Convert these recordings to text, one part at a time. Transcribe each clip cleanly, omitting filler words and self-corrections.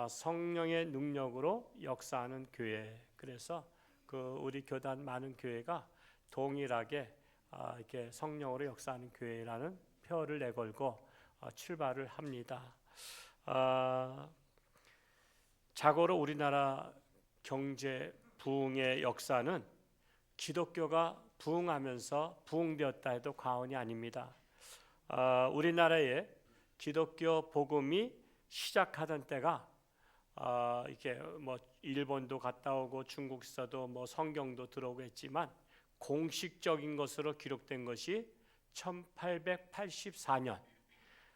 성령의 능력으로 역사하는 교회. 그래서 우리 교단 많은 교회가 동일하게 이렇게 성령으로 역사하는 교회라는 표어를 내걸고 출발을 합니다. 자고로 우리나라 경제 부흥의 역사는 기독교가 부흥하면서 부흥되었다 해도 과언이 아닙니다. 우리나라에 기독교 복음이 시작하던 때가 이렇게 뭐 일본도 갔다 오고 중국서도 뭐 성경도 들어오고 했지만 공식적인 것으로 기록된 것이 1884년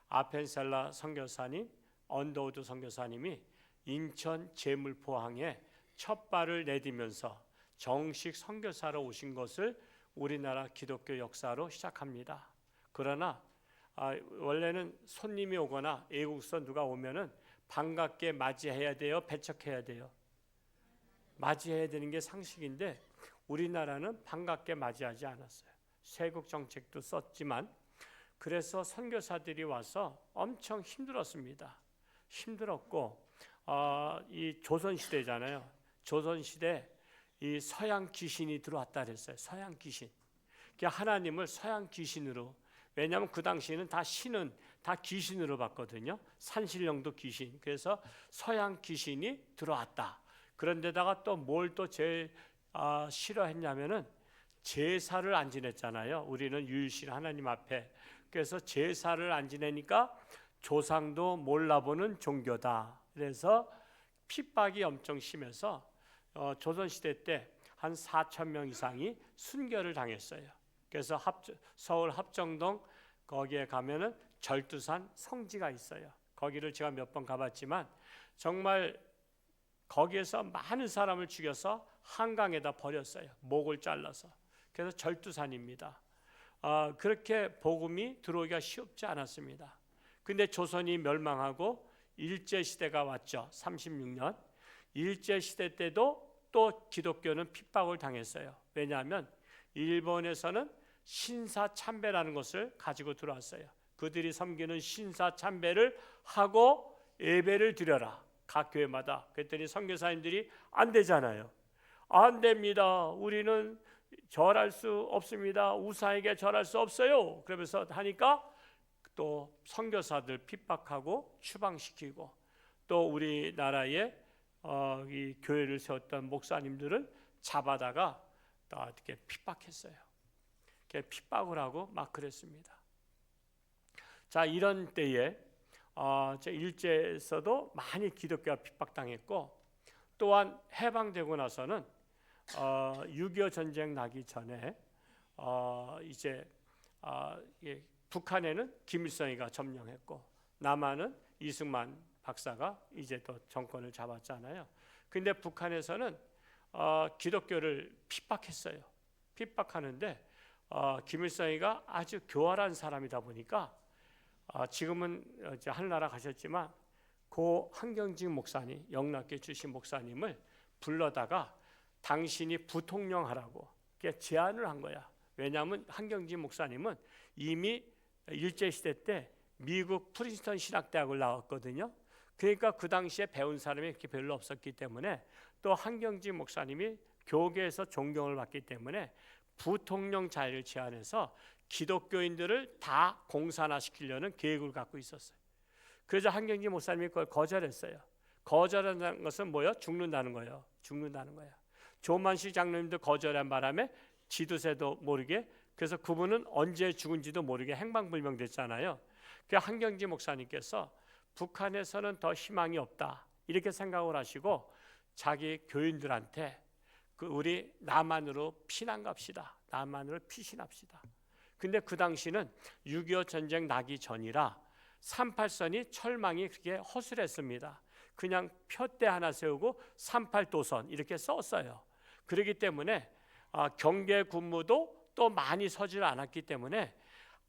아펜셀라 선교사님, 언더우드 선교사님이 인천 제물포항에 첫 발을 내디면서 정식 선교사로 오신 것을 우리나라 기독교 역사로 시작합니다. 그러나 원래는 손님이 오거나 애국서 누가 오면은 반갑게 맞이해야 돼요, 배척해야 돼요? 맞이해야 되는 게 상식인데 우리나라는 반갑게 맞이하지 않았어요. 세국 정책도 썼지만 그래서 선교사들이 와서 엄청 힘들었습니다. 힘들었고 이 조선 시대잖아요. 조선 시대 이 서양 귀신이 들어왔다 그랬어요. 서양 귀신. 하나님을 서양 귀신으로, 왜냐하면 그 당시에는 다 신은 다 귀신으로 봤거든요. 산신령도 귀신. 그래서 서양 귀신이 들어왔다. 그런데다가 또 뭘 또 제일 싫어했냐면은 제사를 안 지냈잖아요. 우리는 유일신 하나님 앞에. 그래서 제사를 안 지내니까 조상도 몰라보는 종교다. 그래서 핍박이 엄청 심해서 조선시대 때 한 4,000명 이상이 순교를 당했어요. 그래서 서울 합정동 거기에 가면은 절두산 성지가 있어요. 거기를 제가 몇 번 가봤지만 정말 거기에서 많은 사람을 죽여서 한강에다 버렸어요. 목을 잘라서. 그래서 절두산입니다. 그렇게 복음이 들어오기가 쉽지 않았습니다. 근데 조선이 멸망하고 일제시대가 왔죠. 36년. 일제시대 때도 또 기독교는 핍박을 당했어요. 왜냐하면 일본에서는 신사참배라는 것을 가지고 들어왔어요. 그들이 섬기는 신사참배를 하고 예배를 드려라. 각 교회마다. 그랬더니 선교사님들이 안 되잖아요. 안 됩니다. 우리는 절할 수 없습니다. 우상에게 절할 수 없어요. 그러면서 하니까 또 선교사들 핍박하고 추방시키고 또 우리나라에 이 교회를 세웠던 목사님들을 잡아다가 또 어떻게 핍박했어요. 핍박을 하고 막 그랬습니다. 자, 이런 때에 일제에서도 많이 기독교가 핍박당했고 또한 해방되고 나서는 6.25 전쟁 나기 전에 이제 북한에는 김일성이가 점령했고 남한은 이승만 박사가 이제 또 정권을 잡았잖아요. 근데 북한에서는 기독교를 핍박했어요. 핍박하는데 김일성이가 아주 교활한 사람이다 보니까 지금은 이제 하늘나라 가셨지만 고 한경직 목사님, 영락교 출신 목사님을 불러다가 당신이 부통령 하라고 제안을 한 거야. 왜냐하면 한경직 목사님은 이미 일제시대 때 미국 프린스턴 신학대학을 나왔거든요. 그러니까 그 당시에 배운 사람이 그렇게 별로 없었기 때문에 또 한경직 목사님이 교계에서 존경을 받기 때문에 부통령 자리를 제안해서 기독교인들을 다 공산화시키려는 계획을 갖고 있었어요. 그래서 한경직 목사님이 그걸 거절했어요. 거절한다는 것은 뭐예요? 죽는다는 거예요. 죽는다는 거예요. 조만식 장로님도 거절한 바람에 지도세도 모르게, 그래서 그분은 언제 죽은지도 모르게 행방불명됐잖아요. 그 한경직 목사님께서 북한에서는 더 희망이 없다 이렇게 생각을 하시고 자기 교인들한테 우리 남한으로 피난 갑시다. 남한으로 피신합시다. 근데 그 당시는 6.25 전쟁 나기 전이라 38선이 철망이 그렇게 허술했습니다. 그냥 표대 하나 세우고 38도선 이렇게 썼어요. 그렇기 때문에 경계 군무도 또 많이 서질 않았기 때문에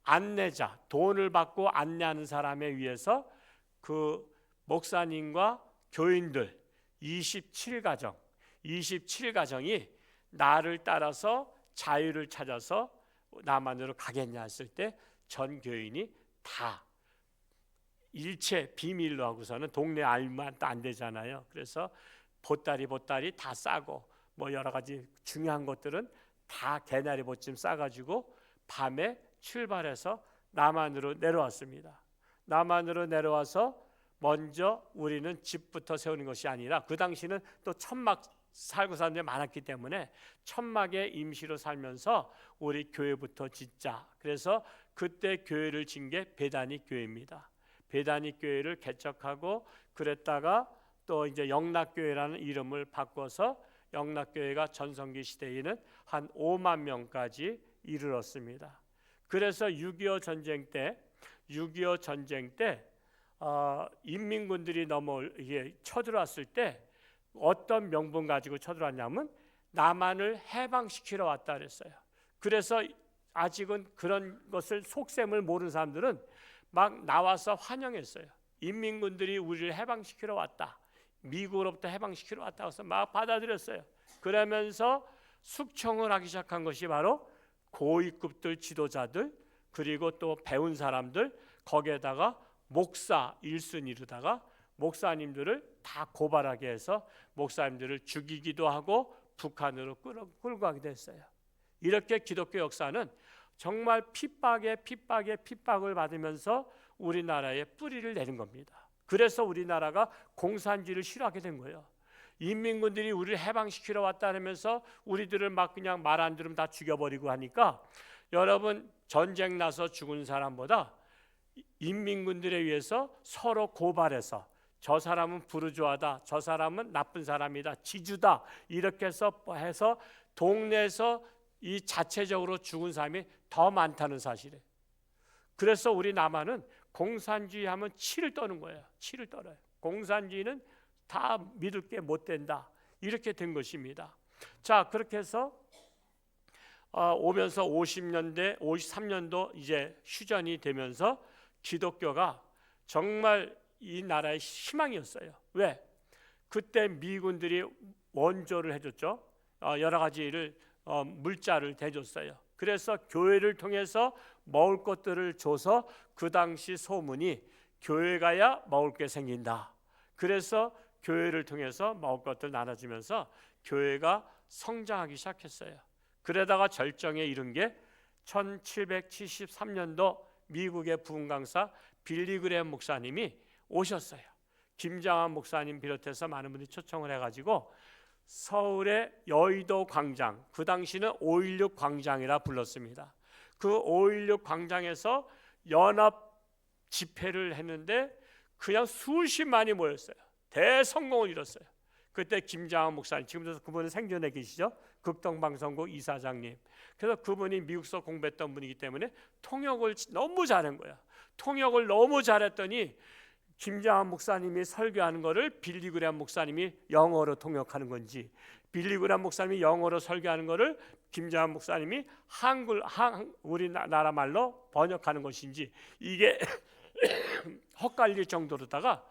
안내자, 돈을 받고 안내하는 사람에 의해서 그 목사님과 교인들 27가정이 나를 따라서 자유를 찾아서 남한으로 가겠냐 했을 때 전 교인이 다 일체 비밀로 하고서는 동네 알면 안 되잖아요. 그래서 보따리 다 싸고 뭐 여러 가지 중요한 것들은 다 개나리 보찜 싸가지고 밤에 출발해서 남한으로 내려왔습니다. 남한으로 내려와서 먼저 우리는 집부터 세우는 것이 아니라 그 당시는 또 천막 살고 사는 데 많았기 때문에 천막에 임시로 살면서 우리 교회부터 짓자. 그래서 그때 교회를 진 게 베다니 교회입니다. 베다니 교회를 개척하고 그랬다가 또 이제 영락교회라는 이름을 바꿔서 영락교회가 전성기 시대에는 한 5만 명까지 이르렀습니다. 그래서 6.25 전쟁 때 인민군들이 쳐들어왔을 때 어떤 명분 가지고 쳐들어왔냐면 남한을 해방시키러 왔다 그랬어요. 그래서 아직은 그런 것을 속셈을 모르는 사람들은 막 나와서 환영했어요. 인민군들이 우리를 해방시키러 왔다. 미국으로부터 해방시키러 왔다고 해서 막 받아들였어요. 그러면서 숙청을 하기 시작한 것이 바로 고위급들 지도자들 그리고 또 배운 사람들 거기에다가 목사 1순위로다가 목사님들을 다 고발하게 해서 목사님들을 죽이기도 하고 북한으로 끌고 가기도 했어요. 이렇게 기독교 역사는 정말 핍박을 받으면서 우리나라에 뿌리를 내린 겁니다. 그래서 우리나라가 공산주의를 싫어하게 된 거예요. 인민군들이 우리를 해방시키러 왔다면서 우리들을 막 그냥 말 안 들으면 다 죽여버리고 하니까 여러분 전쟁 나서 죽은 사람보다 인민군들에 의해서 서로 고발해서 저 사람은 부르주아다, 저 사람은 나쁜 사람이다, 지주다 이렇게 해서 동네에서 이 자체적으로 죽은 사람이 더 많다는 사실이에요. 그래서 우리 남한은 공산주의 하면 치를 떠는 거예요. 치를 떨어요. 공산주의는 다 믿을 게 못 된다. 이렇게 된 것입니다. 자, 그렇게 해서 오면서 50년대, 53년도 이제 휴전이 되면서 기독교가 정말 이 나라의 희망이었어요. 왜? 그때 미군들이 원조를 해줬죠. 여러 가지를 물자를 대줬어요. 그래서 교회를 통해서 먹을 것들을 줘서 그 당시 소문이 교회 가야 먹을 게 생긴다. 그래서 교회를 통해서 먹을 것들 나눠주면서 교회가 성장하기 시작했어요. 그러다가 절정에 이른 게 1773년도 미국의 부흥 강사 빌리 그레엄 목사님이 오셨어요. 김장한 목사님 비롯해서 많은 분들이 초청을 해가지고 서울의 여의도 광장, 그 당시는 5.16 광장이라 불렀습니다. 그 5.16 광장에서 연합 집회를 했는데 그냥 수십만이 모였어요. 대성공을 이뤘어요. 그때 김장한 목사님, 지금도 그분은 생존해 계시죠? 극동방송국 이사장님. 그래서 그분이 미국서 공부했던 분이기 때문에 통역을 너무 잘한 거야. 통역을 너무 잘했더니 김장한 목사님이 설교하는 거를 빌리 그레엄 목사님이 영어로 통역하는 건지, 빌리 그레엄 목사님이 영어로 설교하는 거를 김장한 목사님이 우리나라 말로 번역하는 것인지 이게 헛갈릴 정도로다가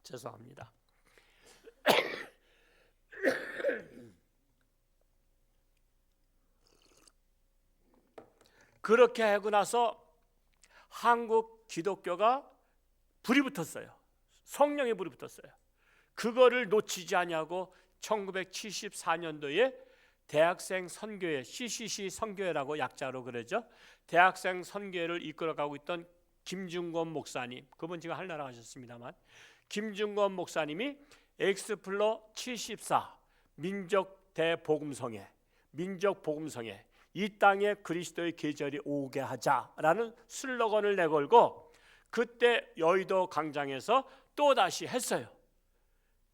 죄송합니다. 그렇게 하고 나서 한국 기독교가 불이 붙었어요. 성령의 불이 붙었어요. 그거를 놓치지 않냐고 1974년도에 대학생 선교회, CCC 선교회라고 약자로 그러죠. 대학생 선교회를 이끌어가고 있던 김중권 목사님, 그분 지금 하늘나라 가셨습니다만, 김중권 목사님이 엑스플로 74 민족 대복음성회, 민족 복음성회, 이 땅에 그리스도의 계절이 오게 하자라는 슬로건을 내걸고 그때 여의도 광장에서 또 다시 했어요.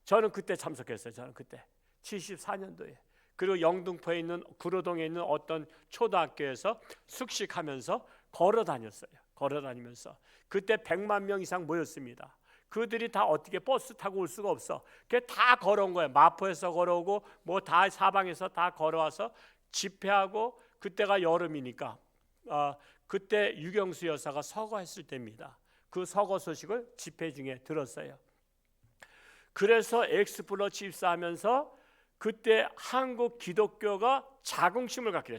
저는 그때 참석했어요. 저는 그때 74년도에. 그리고 영등포에 있는 구로동에 있는 어떤 초등학교에서 숙식하면서 걸어 다니면서 그때 100만 명 이상 모였습니다. 그들이 다 어떻게 버스 타고 올 수가 없어. 그게 다 걸어온 거예요. 마포에서 걸어오고 뭐 다 사방에서 다 걸어와서 집회하고, 그때가 여름이니까 그때 유경수 여사가 서거했을 때입니다. 그 서거 소식을 집회 중에 들었어요. 그래서 엑스플로 집사하면서 그때 한국 기독교가 자긍심을 갖게 돼요.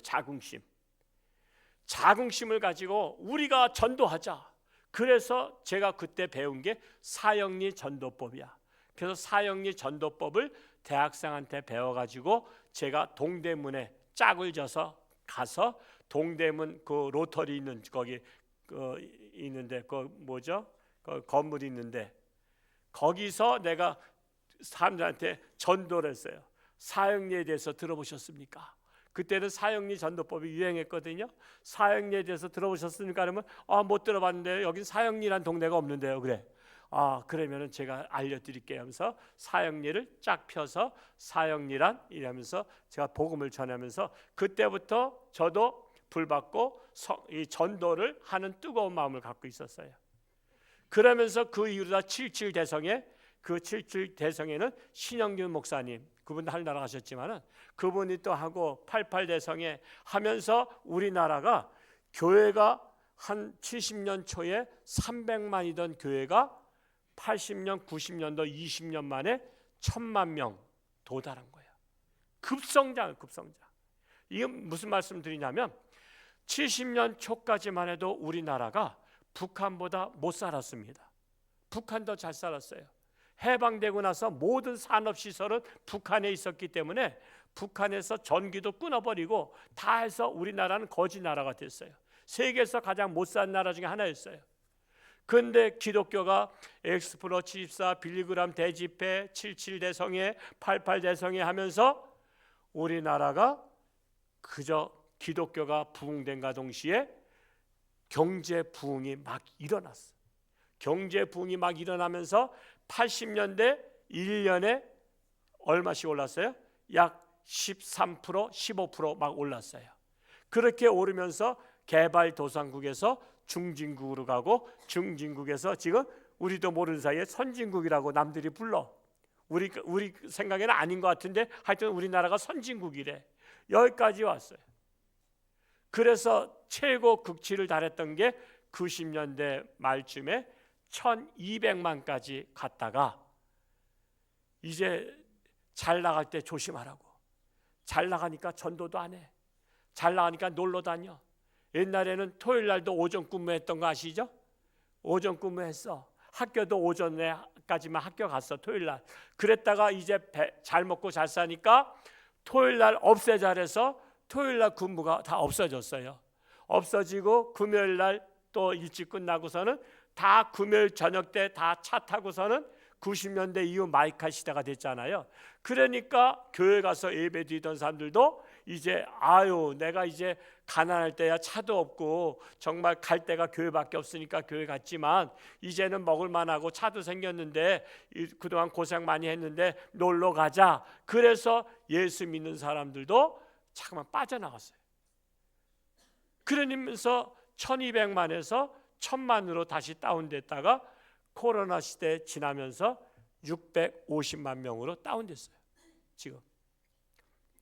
자긍심을 가지고 우리가 전도하자. 그래서 제가 그때 배운 게 사형리 전도법이야. 그래서 사형리 전도법을 대학생한테 배워가지고 제가 동대문에 짝을 져서 가서 동대문 그 로터리 있는 거기 있는데 그 뭐죠? 그 건물 있는데 거기서 내가 사람들한테 전도를 했어요. 사형리에 대해서 들어보셨습니까? 그때는 사형리 전도법이 유행했거든요. 사형리에 대해서 들어보셨습니까? 그러면 못 들어봤는데 여긴 사형리란 동네가 없는데요. 그래. 그러면은 제가 알려드릴게요 하면서 사형리를 쫙 펴서 사형리란 이러면서 제가 복음을 전하면서 그때부터 저도 불받고 이 전도를 하는 뜨거운 마음을 갖고 있었어요. 그러면서 그 이후로 77대성에 그 77대성에는 신영균 목사님 그분 하늘나라 가셨지만은 그분이 또 하고 88대성에 하면서 우리나라가 교회가 한 70년 초에 300만이던 교회가 80년, 90년도 20년 만에 1000만 명 도달한 거예요. 급성장. 이게 무슨 말씀 드리냐면 70년 초까지만 해도 우리나라가 북한보다 못 살았습니다. 북한도 잘 살았어요. 해방되고 나서 모든 산업시설은 북한에 있었기 때문에 북한에서 전기도 끊어버리고 다 해서 우리나라는 거지 나라가 됐어요. 세계에서 가장 못 산 나라 중에 하나였어요. 그런데 기독교가 엑스프로 74, 빌리그람 대집회, 77대성회, 88대성회 하면서 우리나라가 그저 기독교가 부흥된과 동시에 경제 부흥이 막 일어났어요. 경제 부흥이 막 일어나면서 80년대 1년에 얼마씩 올랐어요? 약 13%, 15% 올랐어요. 그렇게 오르면서 개발도상국에서 중진국으로 가고 중진국에서 지금 우리도 모르는 사이에 선진국이라고 남들이 불러. 우리 생각에는 아닌 것 같은데 하여튼 우리나라가 선진국이래. 여기까지 왔어요. 그래서 최고 극치를 달했던 게 90년대 말쯤에 1200만까지 갔다가 이제 잘 나갈 때 조심하라고. 잘 나가니까 전도도 안 해. 잘 나가니까 놀러 다녀. 옛날에는 토요일 날도 오전 근무했던 거 아시죠? 오전 근무했어. 학교도 오전에까지만 학교 갔어. 토요일 날. 그랬다가 이제 잘 먹고 잘 사니까 토요일 날 없애자래서 토요일 날 근무가 다 없어졌어요. 없어지고 금요일 날 또 일찍 끝나고서는 다 금요일 저녁 때 다 차 타고서는 90년대 이후 마이카 시대가 됐잖아요. 그러니까 교회 가서 예배 드리던 사람들도 이제 내가 이제 가난할 때야 차도 없고 정말 갈 데가 교회밖에 없으니까 교회 갔지만 이제는 먹을 만하고 차도 생겼는데 그동안 고생 많이 했는데 놀러 가자. 그래서 예수 믿는 사람들도 잠깐만 빠져나갔어요. 그러면서 1200만에서 1000만으로 다시 다운됐다가 코로나 시대 지나면서 650만 명으로 다운됐어요. 지금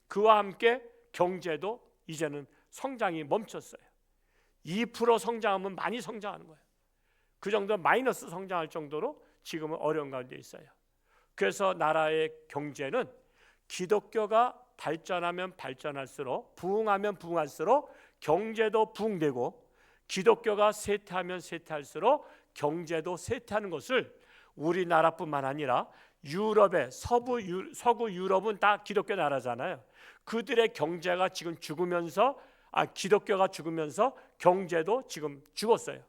그와 함께 경제도 이제는 성장이 멈췄어요. 2% 성장하면 많이 성장하는 거예요. 그 정도 마이너스 성장할 정도로 지금은 어려운 가운데 있어요. 그래서 나라의 경제는 기독교가 발전하면 발전할수록 부흥하면 부흥할수록 경제도 부흥되고 기독교가 쇠퇴하면 쇠퇴할수록 경제도 쇠퇴하는 것을 우리나라뿐만 아니라 유럽의 서구 유럽은 다 기독교 나라잖아요. 그들의 경제가 지금 죽으면서 기독교가 죽으면서 경제도 지금 죽었어요.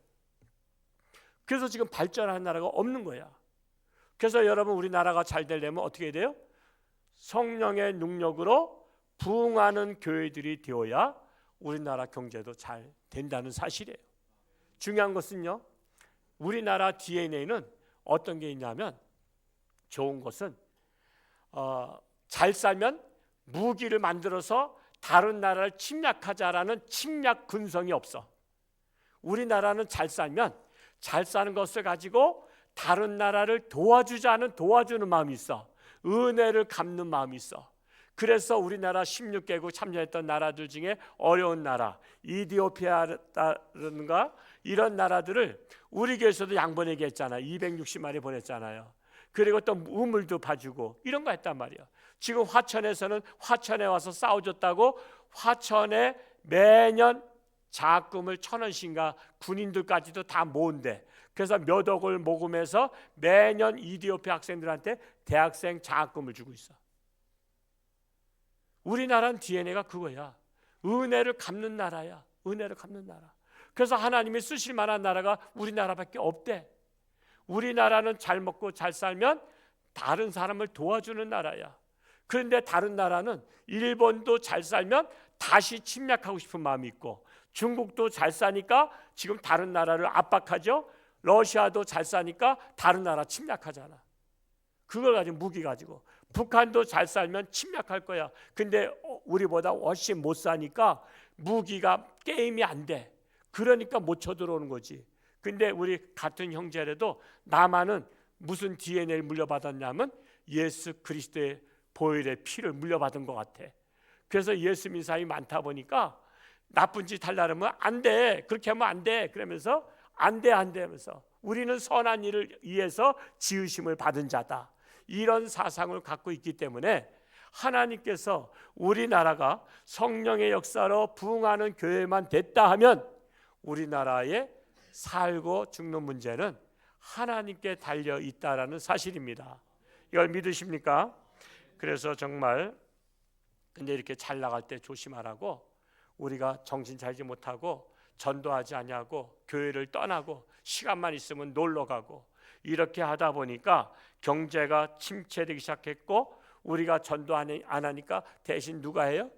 그래서 지금 발전하는 나라가 없는 거야. 그래서 여러분 우리나라가 잘 되려면 어떻게 돼요? 성령의 능력으로 부흥하는 교회들이 되어야 우리나라 경제도 잘 된다는 사실이에요. 중요한 것은요, 우리나라 DNA는 어떤 게 있냐면 좋은 것은 잘 살면 무기를 만들어서 다른 나라를 침략하자라는 침략 근성이 없어. 우리나라는 잘 살면 잘 사는 것을 가지고 다른 나라를 도와주자는 도와주는 마음이 있어. 은혜를 갚는 마음이 있어. 그래서 우리나라 16개국 참여했던 나라들 중에 어려운 나라 이디오피아라든가 이런 나라들을 우리 교회에서도 양보내게 했잖아요. 260마리 보냈잖아요. 그리고 또 우물도 봐주고 이런 거 했단 말이에요. 지금 화천에서는 화천에 와서 싸워줬다고 화천에 매년 자금을 1000원씩인가 군인들까지도 다 모은대. 그래서 몇 억을 모금해서 매년 이디오피아 학생들한테 대학생 장학금을 주고 있어. 우리나라는 DNA가 그거야. 은혜를 갚는 나라야. 은혜를 갚는 나라. 그래서 하나님이 쓰실 만한 나라가 우리나라밖에 없대. 우리나라는 잘 먹고 잘 살면 다른 사람을 도와주는 나라야. 그런데 다른 나라는 일본도 잘 살면 다시 침략하고 싶은 마음이 있고, 중국도 잘 사니까 지금 다른 나라를 압박하죠. 러시아도 잘 사니까 다른 나라 침략하잖아. 그걸 가지고 무기 가지고. 북한도 잘 살면 침략할 거야. 근데 우리보다 훨씬 못 사니까 무기가 게임이 안 돼. 그러니까 못 쳐들어오는 거지. 근데 우리 같은 형제라도 남한은 무슨 DNA를 물려받았냐면 예수 그리스도의 보혈의 피를 물려받은 것 같아. 그래서 예수 믿는 사람이 많다 보니까 나쁜 짓 하려면 안 돼. 그렇게 하면 안 돼. 그러면서 안 돼 하면서 우리는 선한 일을 위해서 지으심을 받은 자다. 이런 사상을 갖고 있기 때문에 하나님께서 우리나라가 성령의 역사로 부흥하는 교회만 됐다 하면 우리나라의 살고 죽는 문제는 하나님께 달려 있다라는 사실입니다. 이걸 믿으십니까? 그래서 정말 근데 이렇게 잘 나갈 때 조심하라고, 우리가 정신 차리지 못하고 전도하지 아니하고 교회를 떠나고 시간만 있으면 놀러 가고 이렇게 하다 보니까 경제가 침체되기 시작했고, 우리가 전도 안 하니까 대신 누가 해요?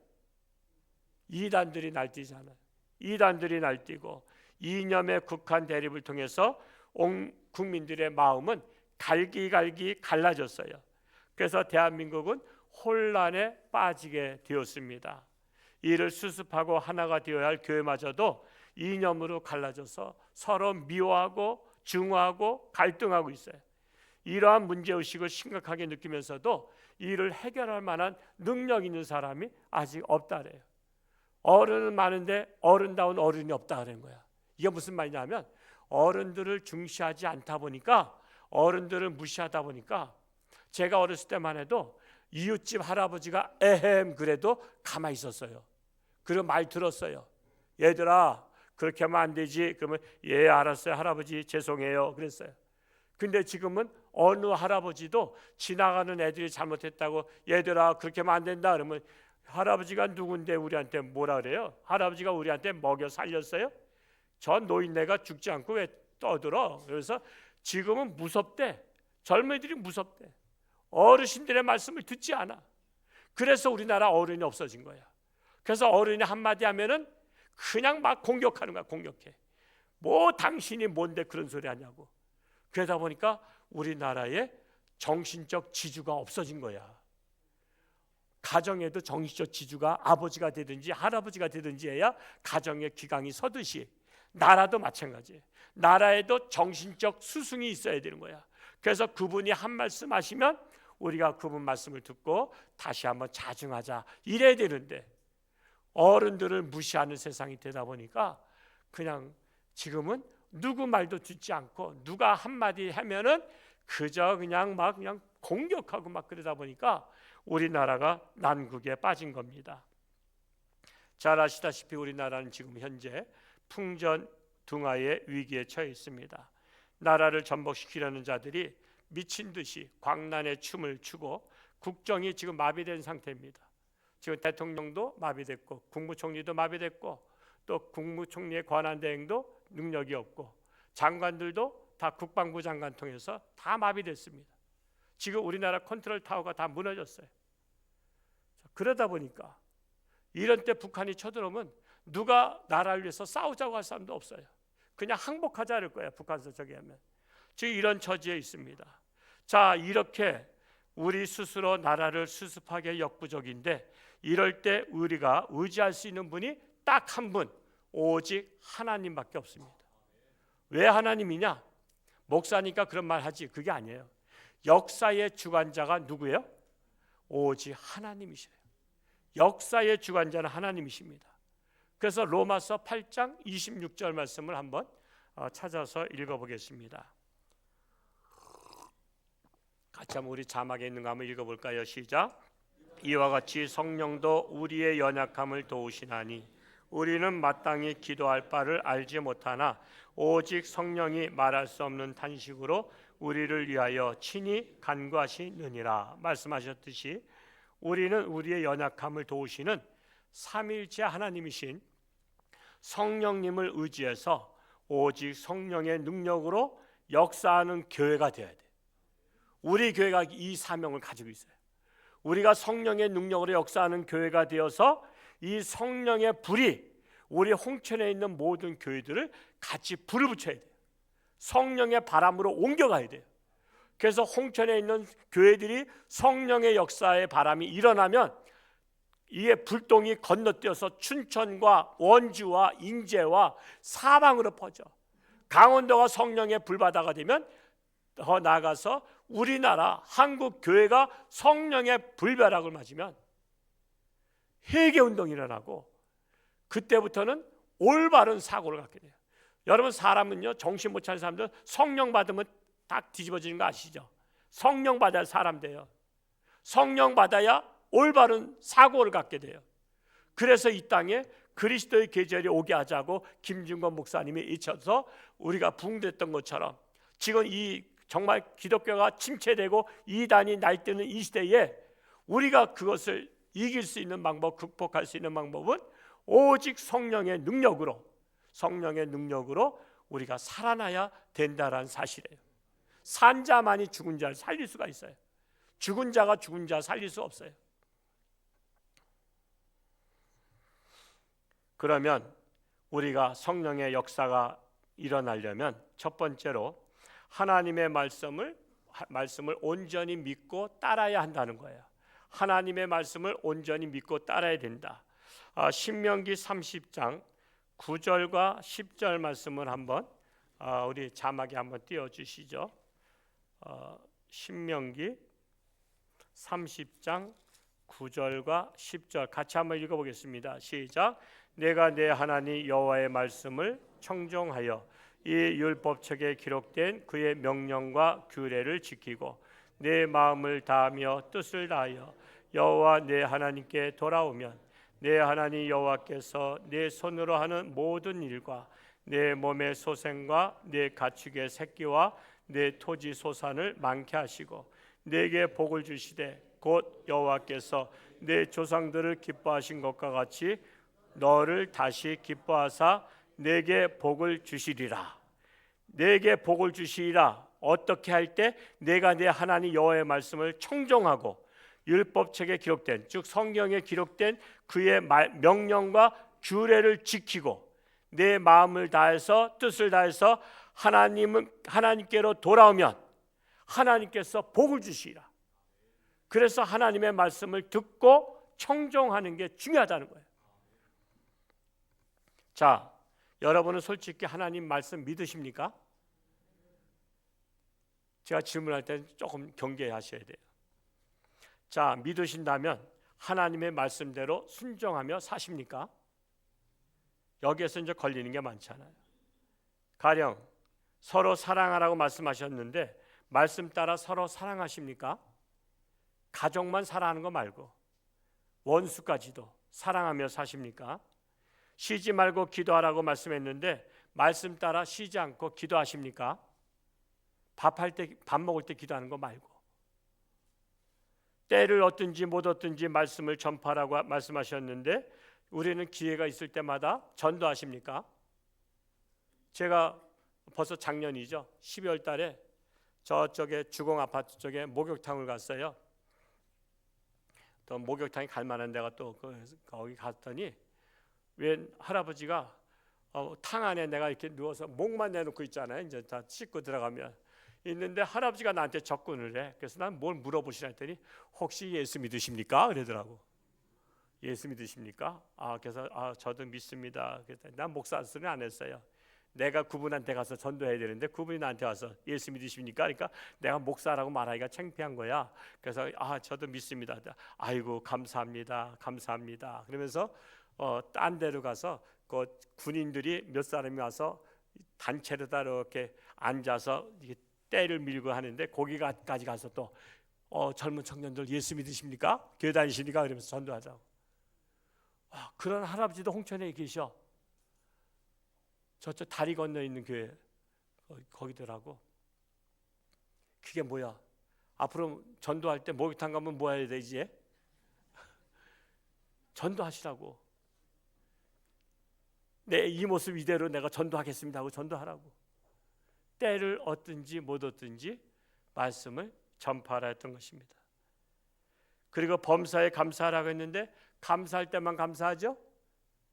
이단들이 날뛰잖아요. 이단들이 날뛰고 이념의 극한 대립을 통해서 온 국민들의 마음은 갈기갈기 갈라졌어요. 그래서 대한민국은 혼란에 빠지게 되었습니다. 이를 수습하고 하나가 되어야 할 교회마저도 이념으로 갈라져서 서로 미워하고 증오하고 갈등하고 있어요. 이러한 문제의식을 심각하게 느끼면서도 이를 해결할 만한 능력 있는 사람이 아직 없다래요. 어른은 많은데 어른다운 어른이 없다 그런 거야. 이게 무슨 말이냐면 어른들을 중시하지 않다 보니까, 어른들을 무시하다 보니까, 제가 어렸을 때만 해도 이웃집 할아버지가 에헴 그래도 가만히 있었어요. 그리고 말 들었어요. 얘들아 그렇게 하면 안 되지. 그러면 예 알았어요 할아버지 죄송해요 그랬어요. 근데 지금은 어느 할아버지도 지나가는 애들이 잘못했다고 얘들아 그렇게 하면 안 된다 그러면 할아버지가 누군데 우리한테 뭐라 그래요? 할아버지가 우리한테 먹여 살렸어요? 저 노인네가 죽지 않고 왜 떠들어? 그래서 지금은 무섭대. 젊은이들이 무섭대. 어르신들의 말씀을 듣지 않아. 그래서 우리나라 어른이 없어진 거야. 그래서 어른이 한마디 하면은 그냥 막 공격하는 거야. 공격해. 뭐 당신이 뭔데 그런 소리 하냐고. 그러다 보니까 우리나라에 정신적 지주가 없어진 거야. 가정에도 정신적 지주가 아버지가 되든지 할아버지가 되든지 해야 가정의 기강이 서듯이 나라도 마찬가지예요. 나라에도 정신적 스승이 있어야 되는 거야. 그래서 그분이 한 말씀 하시면 우리가 그분 말씀을 듣고 다시 한번 자중하자 이래야 되는데, 어른들을 무시하는 세상이 되다 보니까 그냥 지금은 누구 말도 듣지 않고 누가 한마디 하면은 그저 그냥 공격하고 막 그러다 보니까 우리나라가 난국에 빠진 겁니다. 잘 아시다시피 우리나라는 지금 현재 풍전등화의 위기에 처해 있습니다. 나라를 전복시키려는 자들이 미친 듯이 광란의 춤을 추고 국정이 지금 마비된 상태입니다. 지금 대통령도 마비됐고 국무총리도 마비됐고 또 국무총리의 권한대행도 능력이 없고 장관들도 다 국방부 장관 통해서 다 마비됐습니다. 지금 우리나라 컨트롤 타워가 다 무너졌어요. 그러다 보니까 이런 때 북한이 쳐들어오면 누가 나라를 위해서 싸우자고 할 사람도 없어요. 그냥 항복하자 할 거야. 북한에서 저기 하면. 지금 이런 처지에 있습니다. 자, 이렇게 우리 스스로 나라를 수습하기 역부족인데 이럴 때 우리가 의지할 수 있는 분이 딱 한 분, 오직 하나님밖에 없습니다. 왜 하나님이냐? 목사니까 그런 말 하지. 그게 아니에요. 역사의 주관자가 누구예요? 오직 하나님이시래요. 역사의 주관자는 하나님이십니다. 그래서 로마서 8장 26절 말씀을 한번 찾아서 읽어보겠습니다. 같이 한번 우리 자막에 있는 거 한번 읽어볼까요? 시작. 이와 같이 성령도 우리의 연약함을 도우시나니 우리는 마땅히 기도할 바를 알지 못하나 오직 성령이 말할 수 없는 탄식으로 우리를 위하여 친히 간구하시느니라. 말씀하셨듯이 우리는 우리의 연약함을 도우시는 삼일째 하나님이신 성령님을 의지해서 오직 성령의 능력으로 역사하는 교회가 되어야 돼요. 우리 교회가 이 사명을 가지고 있어요. 우리가 성령의 능력으로 역사하는 교회가 되어서 이 성령의 불이 우리 홍천에 있는 모든 교회들을 같이 불을 붙여야 돼요. 성령의 바람으로 옮겨가야 돼요. 그래서 홍천에 있는 교회들이 성령의 역사의 바람이 일어나면 이에 불똥이 건너뛰어서 춘천과 원주와 인제와 사방으로 퍼져. 강원도가 성령의 불바다가 되면 더 나아가서 우리나라 한국 교회가 성령의 불벼락을 맞으면 회개운동이 일어나고 그때부터는 올바른 사고를 갖게 돼요. 여러분, 사람은요, 정신 못 차린 사람들 성령 받으면 딱 뒤집어지는 거 아시죠? 성령 받아야 사람 돼요. 성령 받아야 올바른 사고를 갖게 돼요. 그래서 이 땅에 그리스도의 계절이 오게 하자고 김준건 목사님이 외쳐서 우리가 붕댔던 것처럼 지금 이 정말 기독교가 침체되고 이단이 날뛰는 이 시대에 우리가 그것을 이길 수 있는 방법, 극복할 수 있는 방법은 오직 성령의 능력으로 우리가 살아나야 된다라는 사실이에요. 산 자만이 죽은 자를 살릴 수가 있어요. 죽은 자가 죽은 자 살릴 수 없어요. 그러면 우리가 성령의 역사가 일어나려면 첫 번째로 하나님의 말씀을 온전히 믿고 따라야 한다는 거예요. 하나님의 말씀을 온전히 믿고 따라야 된다. 신명기 30장 9절과 10절 말씀을 한번 우리 자막에 한번 띄워주시죠. 신명기 30장 9절과 10절 같이 한번 읽어보겠습니다. 시작. 내가 내 하나님 여호와의 말씀을 청종하여 이 율법책에 기록된 그의 명령과 규례를 지키고 내 마음을 다하며 뜻을 다하여 여호와 내 하나님께 돌아오면 내 하나님 여호와께서 내 손으로 하는 모든 일과 내 몸의 소생과 내 가축의 새끼와 내 토지 소산을 많게 하시고 내게 복을 주시되 곧 여호와께서 내 조상들을 기뻐하신 것과 같이 너를 다시 기뻐하사 내게 복을 주시리라. 내게 복을 주시리라. 어떻게 할 때? 내가 내 하나님 여호와의 말씀을 청종하고 율법책에 기록된, 즉 성경에 기록된 그의 명령과 규례를 지키고 내 마음을 다해서 뜻을 다해서 하나님께로 돌아오면 하나님께서 복을 주시리라. 그래서 하나님의 말씀을 듣고 청종하는 게 중요하다는 거예요. 자, 여러분은 솔직히 하나님 말씀 믿으십니까? 제가 질문할 때는 조금 경계하셔야 돼요. 자, 믿으신다면 하나님의 말씀대로 순종하며 사십니까? 여기에서 이제 걸리는 게 많잖아요. 가령 서로 사랑하라고 말씀하셨는데 말씀 따라 서로 사랑하십니까? 가족만 사랑하는 거 말고 원수까지도 사랑하며 사십니까? 쉬지 말고 기도하라고 말씀했는데 말씀 따라 쉬지 않고 기도하십니까? 밥 먹을 때 기도하는 거 말고 때를 얻든지 못 얻든지 말씀을 전파하라고 말씀하셨는데 우리는 기회가 있을 때마다 전도하십니까? 제가 벌써 작년이죠. 12월 달에 저쪽에 주공 아파트 쪽에 목욕탕을 갔어요. 또 목욕탕이 갈 만한 데가 또 거기 갔더니 웬 할아버지가 탕 안에 내가 이렇게 누워서 목만 내놓고 있잖아요. 이제 다 씻고 들어가면 있는데 할아버지가 나한테 접근을 해. 그래서 난 뭘 물어보시라 했더니 혹시 예수 믿으십니까? 그러더라고. 예수 믿으십니까? 그래서 저도 믿습니다. 그래서 난 목사 소리는 안 했어요. 내가 그분한테 가서 전도해야 되는데 그분이 나한테 와서 예수 믿으십니까? 그러니까 내가 목사라고 말하기가 창피한 거야. 그래서 저도 믿습니다. 아이고 감사합니다. 감사합니다. 그러면서 딴 데로 가서 그 군인들이 몇 사람이 와서 단체로 다 이렇게 앉아서 때를 밀고 하는데 거기까지 가서 또 젊은 청년들 예수 믿으십니까? 교회 다니십니까? 그러면서 전도하자고. 그런 할아버지도 홍천에 계셔. 저쪽 다리 건너 있는 교회 거기더라고. 그게 뭐야? 앞으로 전도할 때 목욕탕 가면 뭐 해야 돼 이제? 전도하시라고. 이 모습 이대로 내가 전도하겠습니다 하고 전도하라고. 때를 얻든지 못 얻든지 말씀을 전파하라 했던 것입니다. 그리고 범사에 감사하라고 했는데 감사할 때만 감사하죠?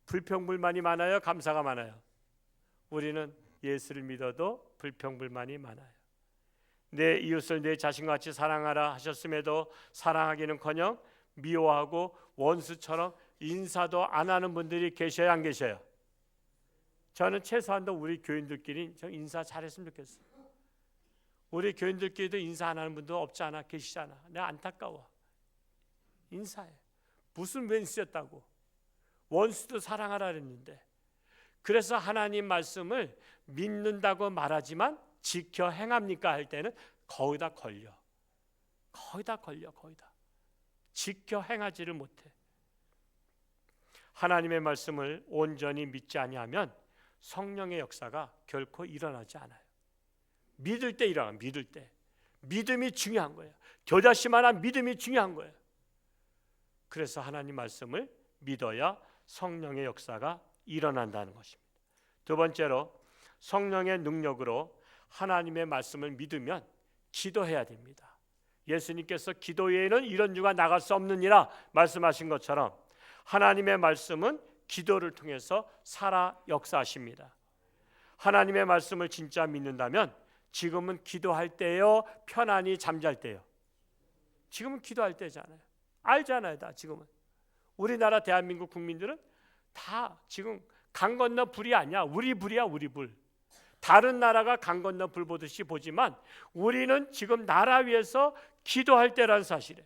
불평불만이 많아요? 감사가 많아요? 우리는 예수를 믿어도 불평불만이 많아요. 내 이웃을 내 자신과 같이 사랑하라 하셨음에도 사랑하기는커녕 미워하고 원수처럼 인사도 안 하는 분들이 계셔요, 안 계셔요? 저는 최소한도 우리 교인들끼리 좀 인사 잘했으면 좋겠어요. 우리 교인들끼리도 인사 안 하는 분도 없지 않아 계시잖아. 내가 안타까워. 인사해. 무슨 웬수였다고. 원수도 사랑하라 그랬는데. 그래서 하나님 말씀을 믿는다고 말하지만 지켜 행합니까 할 때는 거기다 걸려. 거기다 지켜 행하지를 못해. 하나님의 말씀을 온전히 믿지 아니하면 성령의 역사가 결코 일어나지 않아요. 믿을 때 일어나. 믿을 때 믿음이 중요한 거예요. 겨자씨만한 믿음이 중요한 거예요. 그래서 하나님 말씀을 믿어야 성령의 역사가 일어난다는 것입니다. 두 번째로 성령의 능력으로 하나님의 말씀을 믿으면 기도해야 됩니다. 예수님께서 기도 외에는 이런 유가 나갈 수 없느니라 말씀하신 것처럼 하나님의 말씀은 기도를 통해서 살아 역사하십니다. 하나님의 말씀을 진짜 믿는다면 지금은 기도할 때요, 편안히 잠잘 때요. 지금은 기도할 때잖아요. 알잖아요, 다 지금은. 우리나라 대한민국 국민들은 다 지금 강 건너 불이 아니야. 우리 불이야, 우리 불. 다른 나라가 강 건너 불 보듯이 보지만 우리는 지금 나라 위해서 기도할 때라는 사실이에요.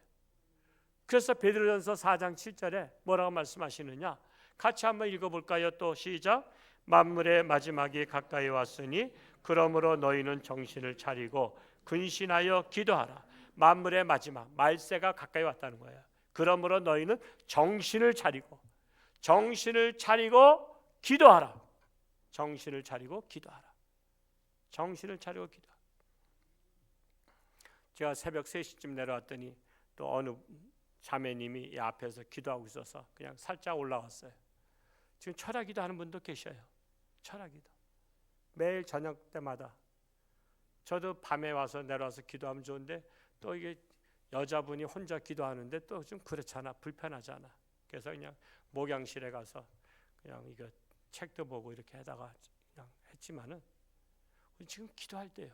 그래서 베드로전서 4장 7절에 뭐라고 말씀하시느냐? 같이 한번 읽어볼까요? 또 시작. 만물의 마지막이 가까이 왔으니 그러므로 너희는 정신을 차리고 근신하여 기도하라. 만물의 마지막, 말세가 가까이 왔다는 거예요. 그러므로 너희는 정신을 차리고 기도하라. 정신을 차리고 기도하라. 제가 새벽 3시쯤 내려왔더니 또 어느 자매님이 이 앞에서 기도하고 있어서 그냥 살짝 올라왔어요. 지금 철야기도 하는 분도 계셔요. 철야기도 매일 저녁 때마다. 저도 밤에 와서 내려와서 기도하면 좋은데 또 이게 여자분이 혼자 기도하는데 또 좀 그렇잖아, 불편하잖아. 그래서 그냥 목양실에 가서 그냥 이거 책도 보고 이렇게 하다가 그냥 했지만은 우리 지금 기도할 때요.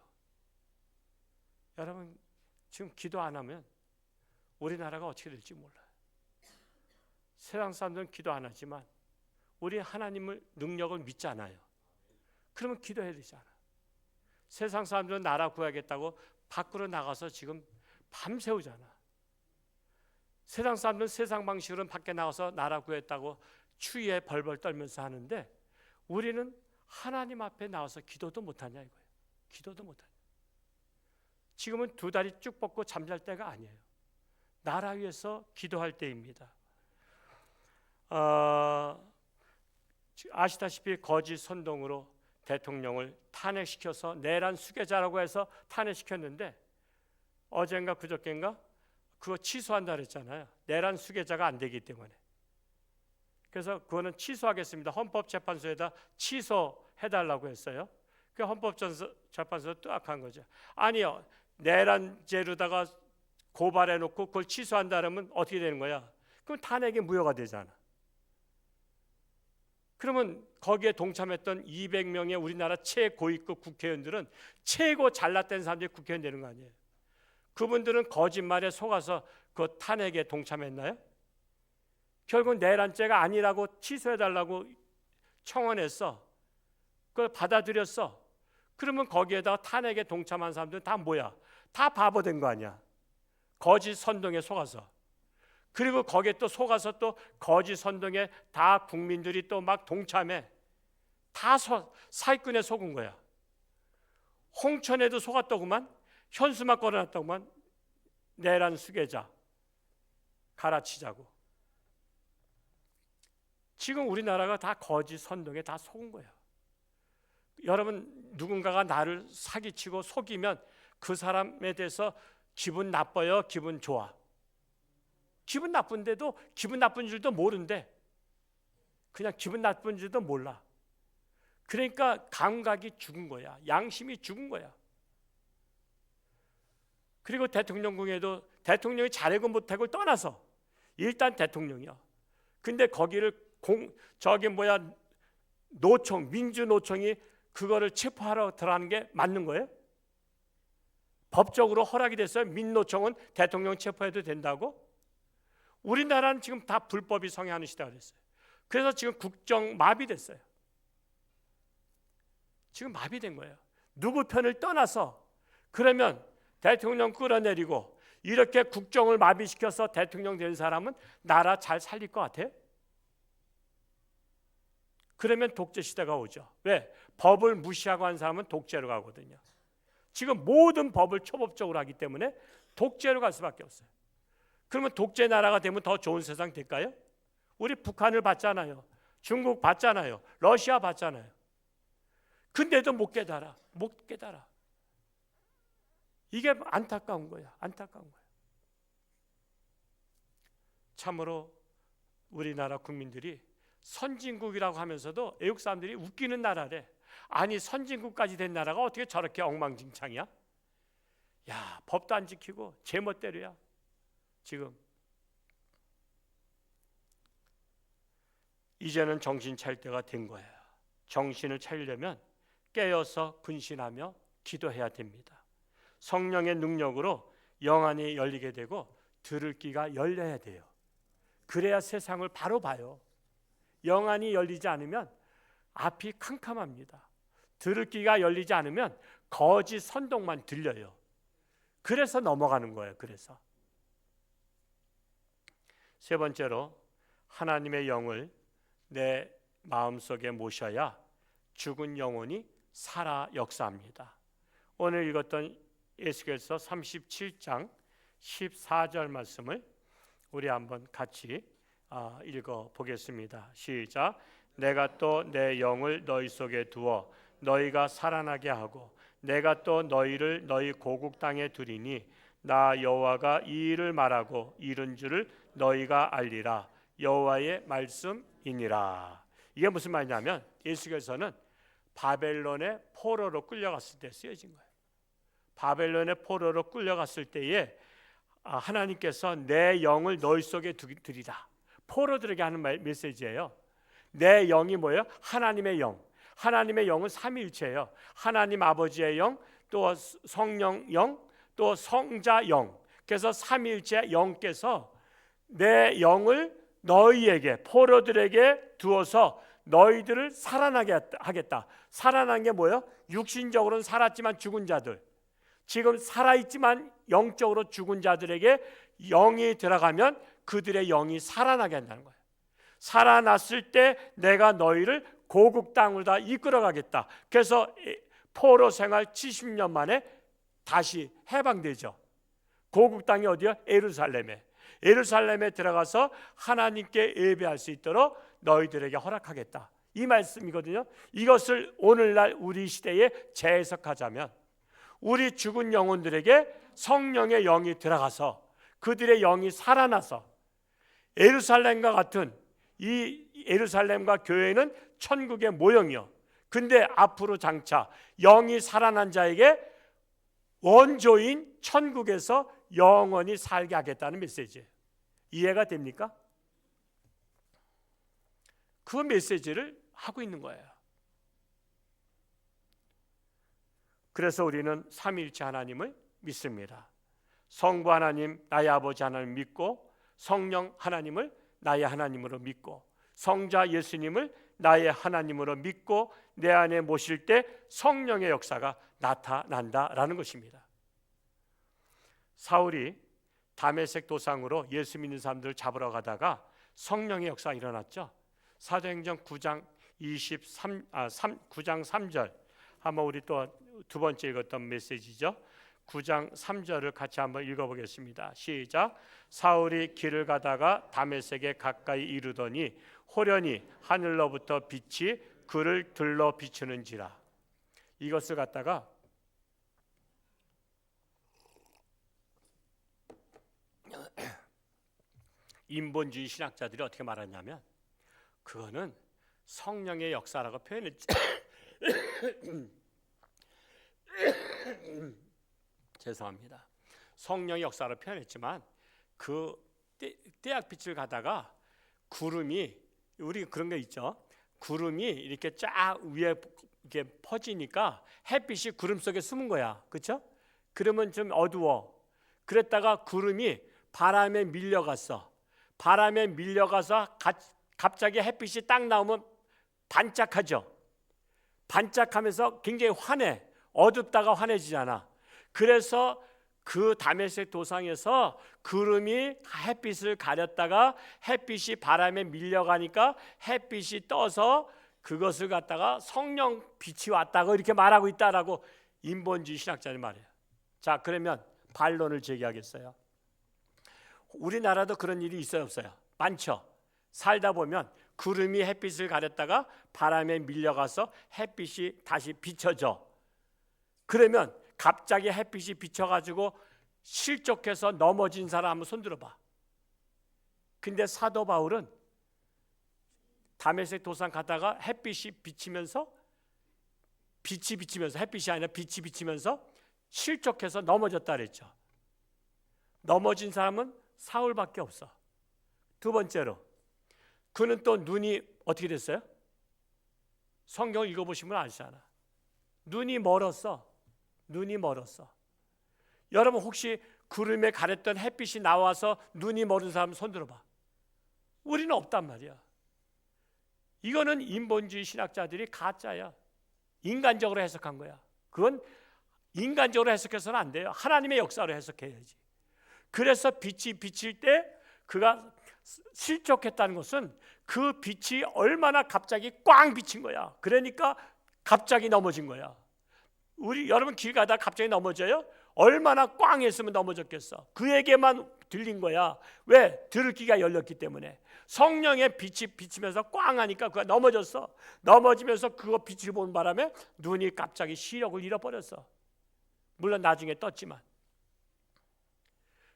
여러분 지금 기도 안 하면 우리나라가 어떻게 될지 몰라요. 세상 사람들은 기도 안 하지만 우리 하나님을 능력을 믿잖아요. 그러면 기도해야 되잖아. 세상 사람들은 나라 구하겠다고 밖으로 나가서 지금 밤새우잖아. 세상 사람들은 세상 방식으로는 밖에 나가서 나라 구했다고 추위에 벌벌 떨면서 하는데 우리는 하나님 앞에 나와서 기도도 못하냐 이거예요. 기도도 못하냐. 지금은 두 다리 쭉 뻗고 잠잘 때가 아니에요. 나라 위해서 기도할 때입니다. 아시다시피 거짓 선동으로 대통령을 탄핵시켜서 내란 수괴자라고 해서 탄핵시켰는데 어젠가 그저께인가 그거 취소한다 그랬잖아요. 내란 수괴자가 안 되기 때문에. 그래서 그거는 취소하겠습니다. 헌법재판소에다 취소해달라고 했어요. 그 헌법재판소가 또악한 거죠. 아니요, 내란죄로다가 고발해놓고 그걸 취소한다 그러면 어떻게 되는 거야? 그럼 탄핵이 무효가 되잖아. 그러면 거기에 동참했던 200명의 우리나라 최고위급 국회의원들은 최고 잘났던 사람들이 국회의원 되는 거 아니에요? 그분들은 거짓말에 속아서 그 탄핵에 동참했나요? 결국 내란죄가 아니라고 취소해달라고 청원했어. 그걸 받아들였어. 그러면 거기에다가 탄핵에 동참한 사람들은 다 뭐야? 다 바보 된 거 아니야? 거짓 선동에 속아서. 그리고 거기에 또 속아서 또 거짓 선동에 다 국민들이 또 막 동참해. 다 사기꾼에 속은 거야. 홍천에도 속았더구만. 현수막 걸어놨더구만. 내란 수괴자 갈아치자고. 지금 우리나라가 다 거짓 선동에 다 속은 거예요. 여러분, 누군가가 나를 사기치고 속이면 그 사람에 대해서 기분 나빠요, 기분 좋아? 기분 나쁜데도 기분 나쁜 줄도 모른대. 그냥 기분 나쁜 줄도 몰라. 그러니까 감각이 죽은 거야. 양심이 죽은 거야. 그리고 대통령궁에도 대통령이 잘하고 못하고 떠나서 일단 대통령이야. 근데 거기를 노총, 민주노총이 그거를 체포하러 들어가는 게 맞는 거예요? 법적으로 허락이 됐어요? 민노총은 대통령 체포해도 된다고? 우리나라는 지금 다 불법이 성행하는 시대가 됐어요. 그래서 지금 국정 마비됐어요. 지금 마비된 거예요. 누구 편을 떠나서 그러면 대통령 끌어내리고 이렇게 국정을 마비시켜서 대통령 된 사람은 나라 잘 살릴 것 같아요? 그러면 독재 시대가 오죠. 왜? 법을 무시하고 한 사람은 독재로 가거든요. 지금 모든 법을 초법적으로 하기 때문에 독재로 갈 수밖에 없어요. 그러면 독재 나라가 되면 더 좋은 세상 될까요? 우리 북한을 봤잖아요. 중국 봤잖아요. 러시아 봤잖아요. 근데도 못 깨달아. 이게 안타까운 거야. 참으로 우리나라 국민들이 선진국이라고 하면서도 애국 사람들이 웃기는 나라래. 아니, 선진국까지 된 나라가 어떻게 저렇게 엉망진창이야? 야, 법도 안 지키고 제멋대로야. 지금 이제는 정신 차릴 때가 된 거예요. 정신을 차리려면 깨어서 근신하며 기도해야 됩니다. 성령의 능력으로 영안이 열리게 되고 들을 귀가 열려야 돼요. 그래야 세상을 바로 봐요. 영안이 열리지 않으면 앞이 캄캄합니다. 들을 귀가 열리지 않으면 거짓 선동만 들려요. 그래서 넘어가는 거예요. 그래서 세 번째로 하나님의 영을 내 마음속에 모셔야 죽은 영혼이 살아 역사합니다. 오늘 읽었던 에스겔서 37장 14절 말씀을 우리 한번 같이 읽어 보겠습니다. 시작. 내가 또 내 영을 너희 속에 두어 너희가 살아나게 하고 내가 또 너희를 너희 고국 땅에 두리니 나 여호와가 이 일을 말하고 이룬 줄을 너희가 알리라. 여호와의 말씀이니라. 이게 무슨 말이냐면 에스겔서는 바벨론의 포로로 끌려갔을 때 쓰여진 거예요. 바벨론의 포로로 끌려갔을 때에 하나님께서 내 영을 너희 속에 두리라. 포로들에게 하는 메시지예요. 내 영이 뭐예요? 하나님의 영. 하나님의 영은 삼위일체예요. 하나님 아버지의 영, 또 성령 영, 또 성자 영. 그래서 삼위일체 영께서 내 영을 너희에게, 포로들에게 두어서 너희들을 살아나게 하겠다. 살아난 게 뭐예요? 육신적으로는 살았지만 죽은 자들, 지금 살아있지만 영적으로 죽은 자들에게 영이 들어가면 그들의 영이 살아나게 한다는 거예요. 살아났을 때 내가 너희를 고국 땅으로 다 이끌어가겠다. 그래서 포로 생활 70년 만에 다시 해방되죠. 고국 땅이 어디야? 예루살렘에 들어가서 하나님께 예배할 수 있도록 너희들에게 허락하겠다. 이 말씀이거든요. 이것을 오늘날 우리 시대에 재해석하자면 우리 죽은 영혼들에게 성령의 영이 들어가서 그들의 영이 살아나서 예루살렘과 같은 이 예루살렘과 교회는 천국의 모형이요. 근데 앞으로 장차 영이 살아난 자에게 원조인 천국에서 영원히 살게 하겠다는 메시지예요. 이해가 됩니까? 그 메시지를 하고 있는 거예요. 그래서 우리는 삼위일체 하나님을 믿습니다. 성부 하나님, 나의 아버지 하나님을 믿고 성령 하나님을 나의 하나님으로 믿고 성자 예수님을 나의 하나님으로 믿고 내 안에 모실 때 성령의 역사가 나타난다라는 것입니다. 사울이 다메섹 도상으로 예수 믿는 사람들을 잡으러 가다가 성령의 역사가 일어났죠. 사도행전 9장 3절 한번 우리 또 두 번째 읽었던 메시지죠. 9장 3절을 같이 한번 읽어보겠습니다. 시작. 사울이 길을 가다가 다메섹에 가까이 이르더니 호련히 하늘로부터 빛이 그를 들러 비추는지라. 이것을 갖다가 인본주의 신학자들이 어떻게 말하냐면 그거는 성령의 역사라고 표현했지. 죄송합니다. 성령의 역사로 표현했지만 그 떼약빛을 가다가 구름이, 우리 그런 거 있죠. 구름이 이렇게 쫙 위에 이렇게 퍼지니까 햇빛이 구름 속에 숨은 거야. 그렇죠? 그러면 좀 어두워. 그랬다가 구름이 바람에 밀려갔어. 바람에 밀려가서 갑자기 햇빛이 딱 나오면 반짝하죠. 반짝하면서 굉장히 환해. 어둡다가 환해지잖아. 그래서 그 다메섹 도상에서 구름이 햇빛을 가렸다가 햇빛이 바람에 밀려가니까 햇빛이 떠서 그것을 갖다가 성령 빛이 왔다고 이렇게 말하고 있다라고 인본주의 신학자들이 말해요. 자, 그러면 반론을 제기하겠어요. 우리나라도 그런 일이 있어요, 없어요? 많죠. 살다 보면 구름이 햇빛을 가렸다가 바람에 밀려가서 햇빛이 다시 비춰져. 그러면 갑자기 햇빛이 비춰가지고 실족해서 넘어진 사람 한번 손들어봐. 근데 사도 바울은 다메섹 도상 가다가 햇빛이 비치면서 햇빛이 아니라 빛이 비치면서 실족해서 넘어졌다 그랬죠. 넘어진 사람은 사울밖에 없어. 두 번째로 그는 또 눈이 어떻게 됐어요? 성경 읽어보시면 아시잖아. 눈이 멀었어. 여러분 혹시 구름에 가렸던 햇빛이 나와서 눈이 멀은 사람 손들어봐. 우리는 없단 말이야. 이거는 인본주의 신학자들이 가짜야. 인간적으로 해석한 거야. 그건 인간적으로 해석해서는 안 돼요. 하나님의 역사로 해석해야지. 그래서 빛이 비칠 때 그가 실족했다는 것은 그 빛이 얼마나 갑자기 꽝 비친 거야. 그러니까 갑자기 넘어진 거야. 여러분 길 가다 갑자기 넘어져요? 얼마나 꽝 했으면 넘어졌겠어. 그에게만 들린 거야. 왜? 들을 귀가 열렸기 때문에. 성령의 빛이 비치면서 꽝 하니까 그가 넘어졌어. 넘어지면서 그거 빛을 보는 바람에 눈이 갑자기 시력을 잃어버렸어. 물론 나중에 떴지만.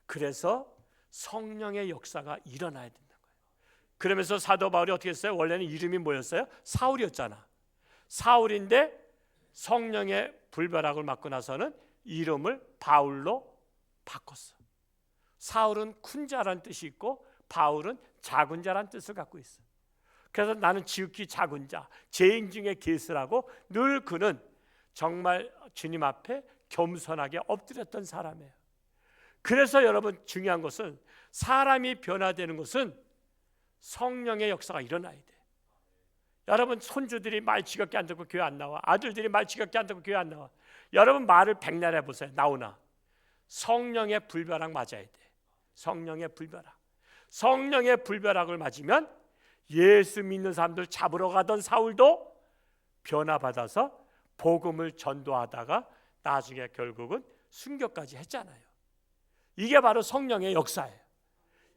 그래서 성령의 역사가 일어나야 된다는 거예요. 그러면서 사도 바울이 어떻게 했어요? 원래는 이름이 뭐였어요? 사울이었잖아. 사울인데 성령의 불벼락을 맞고 나서는 이름을 바울로 바꿨어. 사울은 큰 자라는 뜻이 있고 바울은 작은 자라는 뜻을 갖고 있어. 그래서 나는 지극히 작은 자, 죄인 중에 게스라고 늘 그는 정말 주님 앞에 겸손하게 엎드렸던 사람이에요. 그래서 여러분 중요한 것은 사람이 변화되는 것은 성령의 역사가 일어나야 돼. 여러분 손주들이 말 지겹게 안 듣고 교회 안 나와. 아들들이 말 지겹게 안 듣고 교회 안 나와. 여러분 말을 백날 해보세요. 나오나? 성령의 불벼락 맞아야 돼. 성령의 불벼락. 성령의 불벼락을 맞으면 예수 믿는 사람들 잡으러 가던 사울도 변화받아서 복음을 전도하다가 나중에 결국은 순교까지 했잖아요. 이게 바로 성령의 역사예요.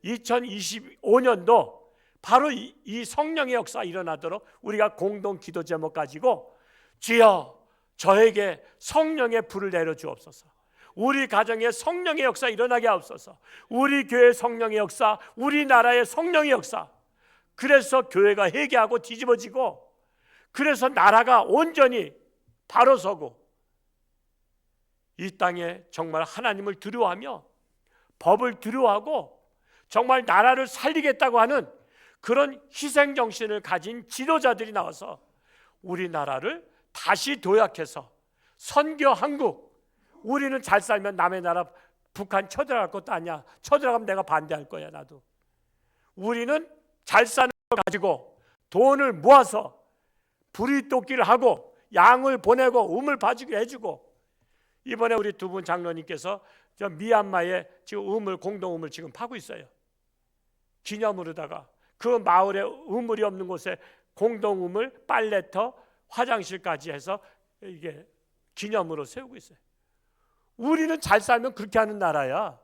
2025년도 바로 이 성령의 역사가 일어나도록 우리가 공동 기도 제목 가지고 주여 저에게 성령의 불을 내려주옵소서. 우리 가정에 성령의 역사 일어나게 하옵소서. 우리 교회 성령의 역사, 우리나라의 성령의 역사. 그래서 교회가 회개하고 뒤집어지고 그래서 나라가 온전히 바로 서고 이 땅에 정말 하나님을 두려워하며 법을 두려워하고 정말 나라를 살리겠다고 하는 그런 희생정신을 가진 지도자들이 나와서 우리나라를 다시 도약해서 선교 한국, 우리는 잘 살면 남의 나라 북한 쳐들어갈 것도 아니야. 쳐들어가면 내가 반대할 거야. 나도. 우리는 잘 사는 거 가지고 돈을 모아서 부리토끼를 하고 양을 보내고 우물 봐주게 해주고 이번에 우리 두 분 장로님께서 저 미얀마에 지금 공동 우물 지금 파고 있어요. 기념으로다가 그 마을에 우물이 없는 곳에 공동 우물, 빨래터, 화장실까지 해서 이게 기념으로 세우고 있어요. 우리는 잘 살면 그렇게 하는 나라야.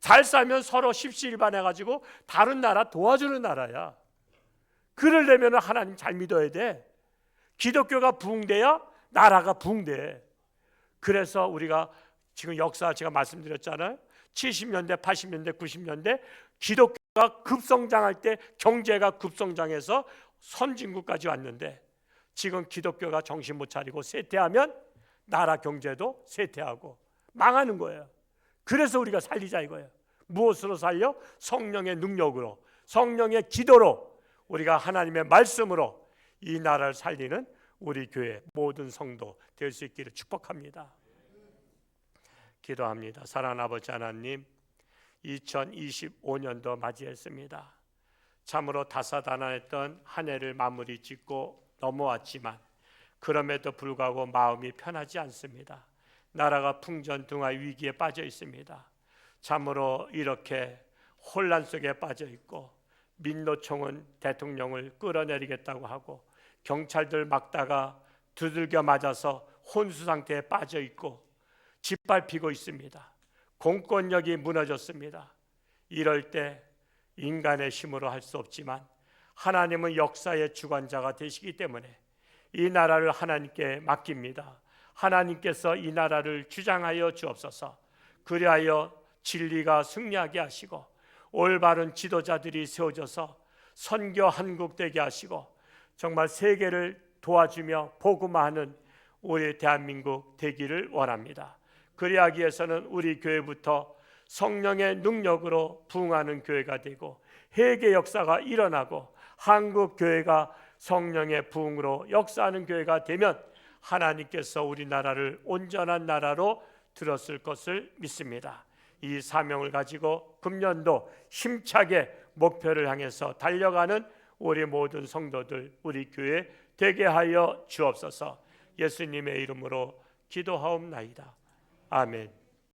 잘 살면 서로 십시일반해가지고 다른 나라 도와주는 나라야. 그러려면 하나님 잘 믿어야 돼. 기독교가 부흥돼야 나라가 부흥돼. 그래서 우리가 지금 역사 제가 말씀드렸잖아요. 70년대, 80년대, 90년대 기독교가 급성장할 때 경제가 급성장해서 선진국까지 왔는데, 지금 기독교가 정신 못 차리고 쇠퇴하면 나라 경제도 쇠퇴하고 망하는 거예요. 그래서 우리가 살리자 이거예요. 무엇으로 살려? 성령의 능력으로, 성령의 기도로, 우리가 하나님의 말씀으로 이 나라를 살리는 우리 교회 모든 성도 될 수 있기를 축복합니다. 기도합니다. 사랑하는 아버지 하나님, 2025년도 맞이했습니다. 참으로 다사다난했던 한 해를 마무리 짓고 넘어왔지만 그럼에도 불구하고 마음이 편하지 않습니다. 나라가 풍전등화 위기에 빠져 있습니다. 참으로 이렇게 혼란 속에 빠져 있고, 민노총은 대통령을 끌어내리겠다고 하고 경찰들 막다가 두들겨 맞아서 혼수 상태에 빠져 있고 짓밟히고 있습니다. 공권력이 무너졌습니다. 이럴 때 인간의 힘으로 할 수 없지만 하나님은 역사의 주관자가 되시기 때문에 이 나라를 하나님께 맡깁니다. 하나님께서 이 나라를 주장하여 주옵소서. 그리하여 진리가 승리하게 하시고 올바른 지도자들이 세워져서 선교 한국되게 하시고 정말 세계를 도와주며 복음화하는 우리 대한민국 되기를 원합니다. 그리하기 위해서는 우리 교회부터 성령의 능력으로 부흥하는 교회가 되고 회개 역사가 일어나고 한국 교회가 성령의 부흥으로 역사하는 교회가 되면 하나님께서 우리나라를 온전한 나라로 들었을 것을 믿습니다. 이 사명을 가지고 금년도 힘차게 목표를 향해서 달려가는 우리 모든 성도들, 우리 교회 되게 하여 주옵소서. 예수님의 이름으로 기도하옵나이다. 아멘.